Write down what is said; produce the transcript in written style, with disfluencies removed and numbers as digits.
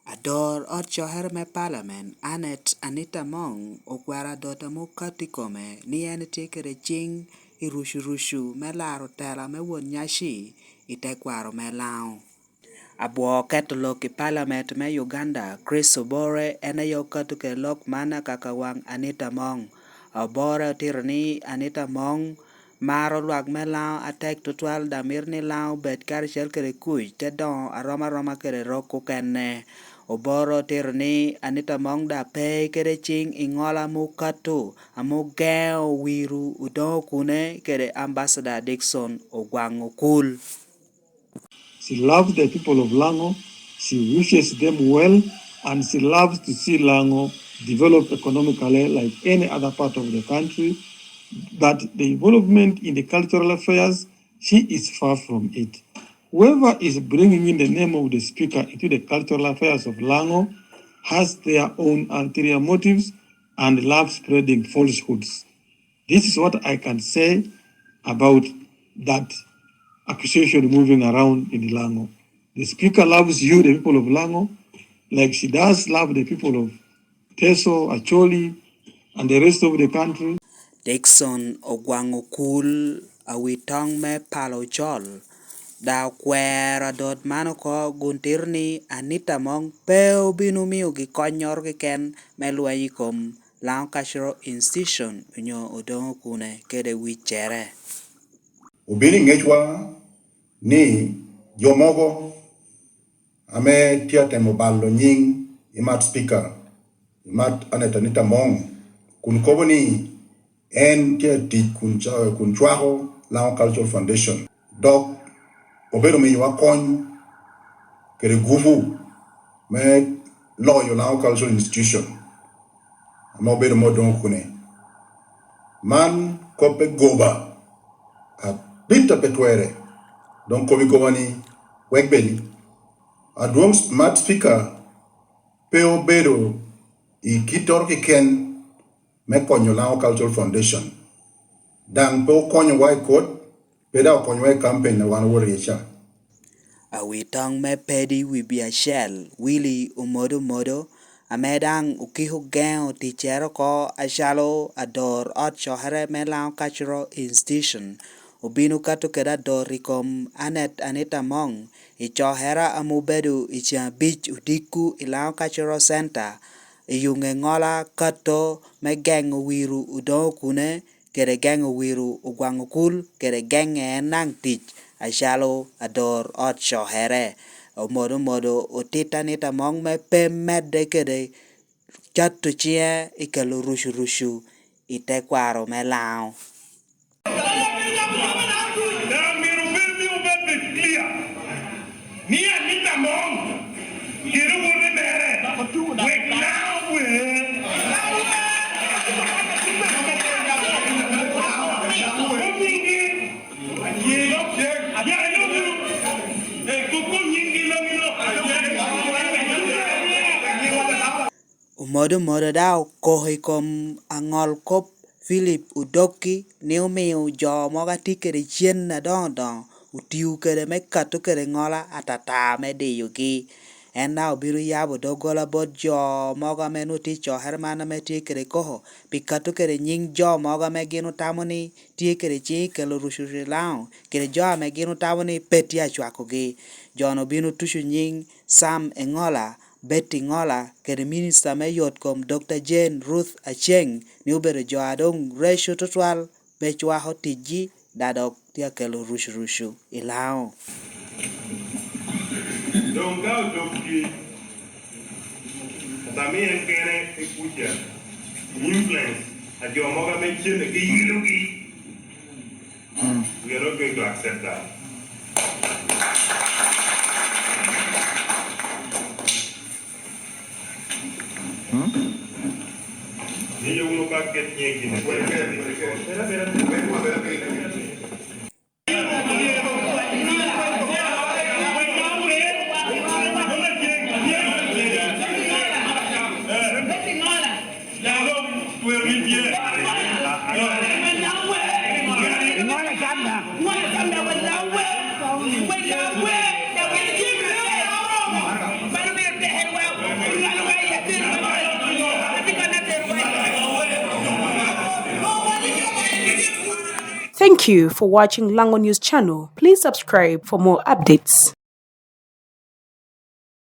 Ador ot choher me parliament anet Anita Mong okwara dota mu katikome ni en tikere ching irushu me laro tela me won nyashi ite kwaro me lao. Abuo ketolo ki parliament me Uganda Chris Obore ene yo katuke lok mana kakawang Anita Mong. Obore tirani Anita Mong maro luak me lao atek tutwal damir ni lao bet kar shel kere kuj te don aroma kere roku kenne. Oboro tirni Anita Mong da pay kere ching ingola mu katu amu geo wiru udo kune kere ambassador Dixon Ogwango Cool. She loves the people of Lango, she wishes them well, and she loves to see Lango develop economically like any other part of the country. But the involvement in the cultural affairs, she is far from it. Whoever is bringing in the name of the speaker into the cultural affairs of Lango has their own ulterior motives and love spreading falsehoods. This is what I can say about that accusation moving around in Lango. The speaker loves you, the people of Lango, like she does love the people of Teso, Acholi, and the rest of the country. Dixon Ogwango Cool awitong me palo chol. Da kwera dot mano ko guntirni Anita Mong peo binu miyo gi konyor gi ken meluayi kom Lao Cultural Institution nyo odongo kune kede wichere. Ubini ngechwa ni jomogo ame tiate mobalo nying imat speaker imat Anita Mong kun kobo ni en tiati kun chwaho Lao Cultural Foundation dok obero mi wakony kere guvu me loyo Lao Cultural Institution ama obero modong kune man kope goba a bita petwere don kobi goba ni wegbeli a duong mat speaker pe obero I kitor ki ken me konyo Lao Cultural Foundation dang pe konyo wai kot pe da konyo wai campaign na wan woricha Awitong me pedi wibiashel Willy Umodo amedang ukiho geo tichero ko ashalo ador ot chohere me Lao Cultural Institution ubinu katu keda dorikom Anita Mong ichohera amubedu icha beach udiku Lao Cultural Center iyunge ngola kato me gengo wiru udo kune kere gengo wiru Ogwango Cool kere genge nang tich ashalo ador ot chohere modo otita Anita Mong me pe medde kede chattu chia ikalo rushu ite kwaro me lao. Me Anita Mong, you don't want to marry. Wait now, Umodo dao kohi kom angol kop Philip Udoki niumiu jo moga tikere chien na don utiu kere me katu kere ngola atata me de yugi enda obiru yabo dogola bod jo moga me nuti cho hermana me tikere koho pikatu kere nying jo moga me ginu tamoni tikere chi kelo rushu lao kere jo me ginu tamoni petia chwakogi jono binu tushu nying Sam Engola Betty Ngola kere minister me yot kom Dr. Jane Ruth Acheng ni ubere jo adong resho tutwal bechwa hotiji dadok tia kelo rushu ilao. don't go, don't también quiere escuchar influence a yo moga mention que yilugi we are not going to accept that. Ni yo uno ka que tiene que Thank you for watching Lango News channel. Please subscribe for more updates.